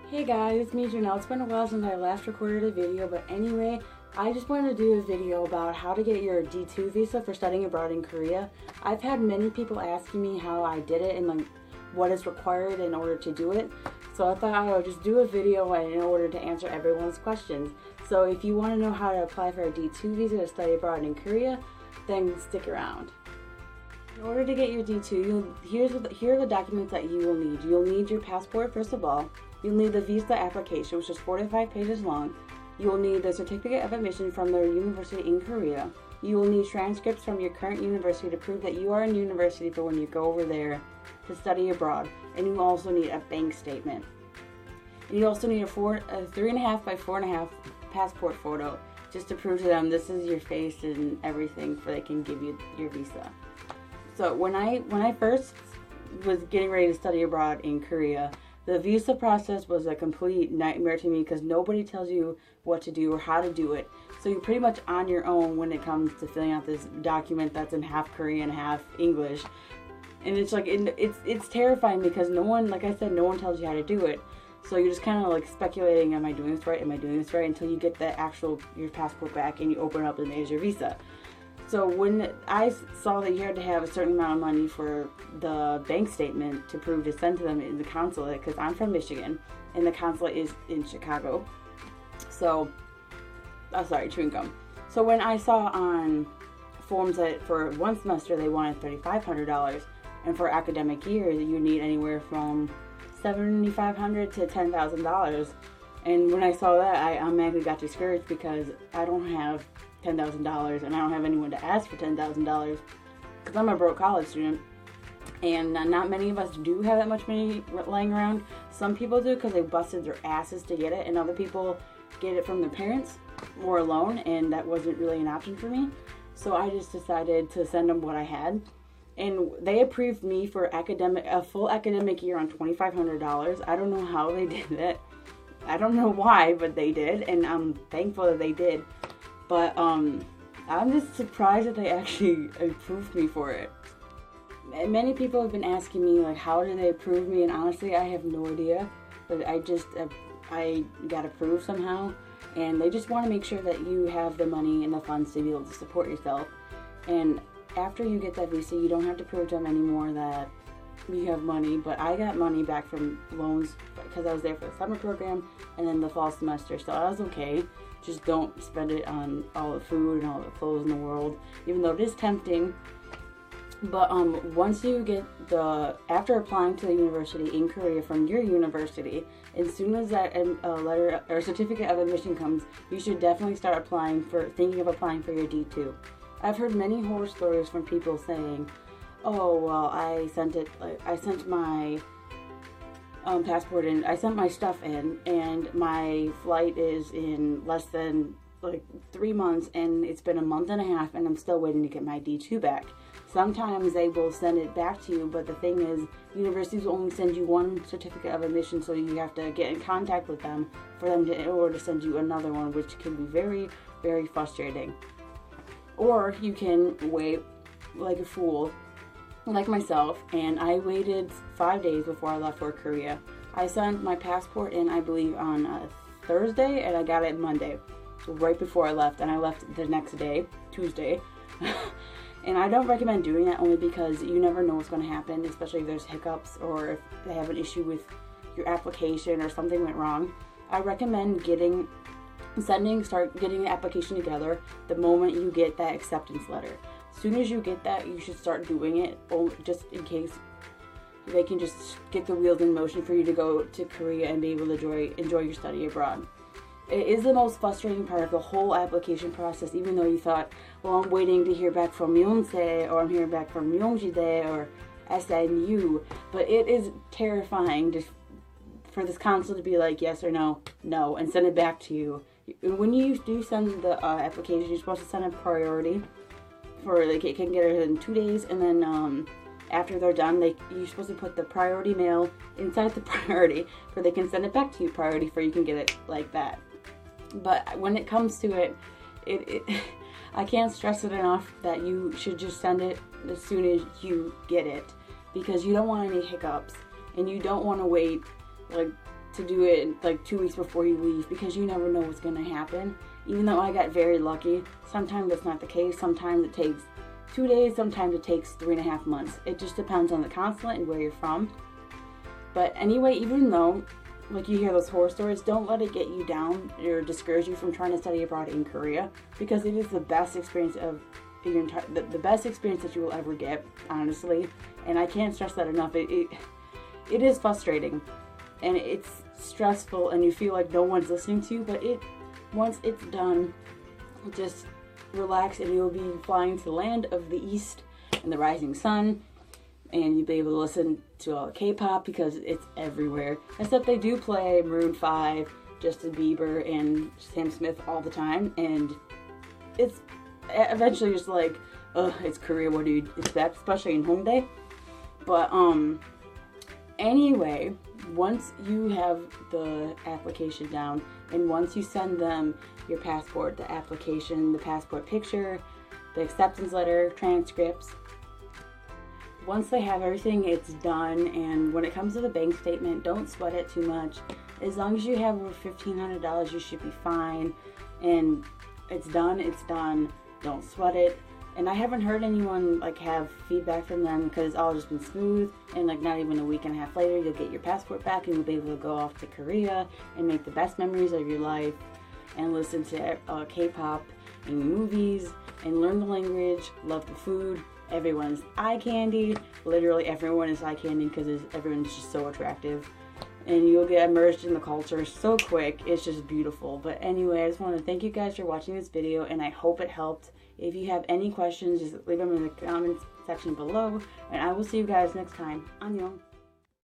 Hey guys, it's me Janelle. It's been a while since I last recorded a video, but anyway, I just wanted to do a video about how to get your D2 visa for studying abroad in Korea. I've had many people asking me how I did it and like what is required in order to do it. So I thought I would just do a video in order to answer everyone's questions. So if you want to know how to apply for a D2 visa to study abroad in Korea, then stick around. In order to get your D2, here are the documents that you will need. You'll need your passport first of all. You'll need the visa application, which is 45 pages long. You will need the certificate of admission from the university in Korea. You will need transcripts from your current university to prove that you are in university for when you go over there to study abroad. And you also need a bank statement. And you also need a 3.5 by 4.5 passport photo just to prove to them this is your face and everything so they can give you your visa. So when I first was getting ready to study abroad in Korea, the visa process was a complete nightmare to me because nobody tells you what to do or how to do it. So you're pretty much on your own when it comes to filling out this document that's in half Korean, half English. And it's like, it's terrifying because no one, like I said, no one tells you how to do it. So you're just kind of like speculating, am I doing this right? Am I doing this right? Until you get your passport back and you open it up and there's your visa. So when I saw that you had to have a certain amount of money for the bank statement to prove to send to them in the consulate, because I'm from Michigan and the consulate is in Chicago. So, chewing gum. So when I saw on forms that for one semester they wanted $3,500, and for academic year you need anywhere from $7,500 to $10,000. And when I saw that, I automatically got discouraged because I don't have $10,000 and I don't have anyone to ask for $10,000 because I'm a broke college student, and not many of us do have that much money laying around. Some people do because they busted their asses to get it, and other people get it from their parents or alone, and that wasn't really an option for me. So I just decided to send them what I had, and they approved me for a full academic year on $2,500. I don't know how they did it. I don't know why, but they did, and I'm thankful that they did. But I'm just surprised that they actually approved me for it. And many people have been asking me, like, how did they approve me? And honestly, I have no idea. But I got approved somehow. And they just want to make sure that you have the money and the funds to be able to support yourself. And after you get that visa, you don't have to prove to them anymore that you have money. But I got money back from loans because I was there for the summer program and then the fall semester. So I was okay. Just don't spend it on all the food and all the clothes in the world, even though it is tempting. But once you get after applying to the university in Korea from your university, as soon as that letter or certificate of admission comes, you should definitely start thinking of applying for your D2. I've heard many horror stories from people saying, oh, well, I sent my passport in, I sent my stuff in, and my flight is in less than 3 months, and it's been a month and a half, and I'm still waiting to get my D2 back. Sometimes they will send it back to you, but the thing is, universities will only send you one certificate of admission, so you have to get in contact with them in order to send you another one, which can be very, very frustrating. Or you can wait like a fool, like myself, and I waited 5 days before I left for Korea. I sent my passport in, I believe, on Thursday, and I got it Monday, right before I left, and I left the next day, Tuesday. And I don't recommend doing that only because you never know what's going to happen, especially if there's hiccups or if they have an issue with your application or something went wrong. I recommend start getting the application together the moment you get that acceptance letter. As soon as you get that, you should start doing it, just in case they can just get the wheels in motion for you to go to Korea and be able to enjoy your study abroad. It is the most frustrating part of the whole application process, even though you thought, well, I'm waiting to hear back from Yonsei, or I'm hearing back from Yongjide, or SNU, but it is terrifying just for this consulate to be like, yes or no, and send it back to you. When you do send the application, you're supposed to send a priority for, it can get it in 2 days, and then after they're done, you're supposed to put the priority mail inside the priority, so they can send it back to you priority, for you can get it like that. But when it comes to it, I can't stress it enough that you should just send it as soon as you get it, because you don't want any hiccups, and you don't want to wait like to do it like 2 weeks before you leave, because you never know what's going to happen. Even though I got very lucky, sometimes that's not the case. Sometimes it takes 2 days, sometimes it takes 3.5 months. It just depends on the consulate and where you're from. But anyway, even though like you hear those horror stories, don't let it get you down or discourage you from trying to study abroad in Korea, because it is the best experience of your entire, the best experience that you will ever get, honestly. And I can't stress that enough. It is frustrating and it's stressful and you feel like no one's listening to you, but once it's done, just relax and you'll be flying to the land of the East and the rising sun. And you'll be able to listen to all the K-pop because it's everywhere. Except they do play Maroon 5, Justin Bieber, and Sam Smith all the time. And it's eventually just like, ugh, it's Korea, what do you expect? Especially in Hongdae. But anyway, once you have the application down, and once you send them your passport, the application, the passport picture, the acceptance letter, transcripts, once they have everything, it's done. And when it comes to the bank statement, don't sweat it too much. As long as you have over $1,500, you should be fine. And it's done, it's done. Don't sweat it. And I haven't heard anyone like have feedback from them, because it's all just been smooth. And like not even a week and a half later, you'll get your passport back and you'll be able to go off to Korea and make the best memories of your life and listen to K-pop and movies and learn the language, love the food. Everyone's eye candy. Literally everyone is eye candy because everyone's just so attractive. And you'll get immersed in the culture so quick. It's just beautiful. But anyway, I just want to thank you guys for watching this video, and I hope it helped. If you have any questions, just leave them in the comments section below. And I will see you guys next time. Annyeong.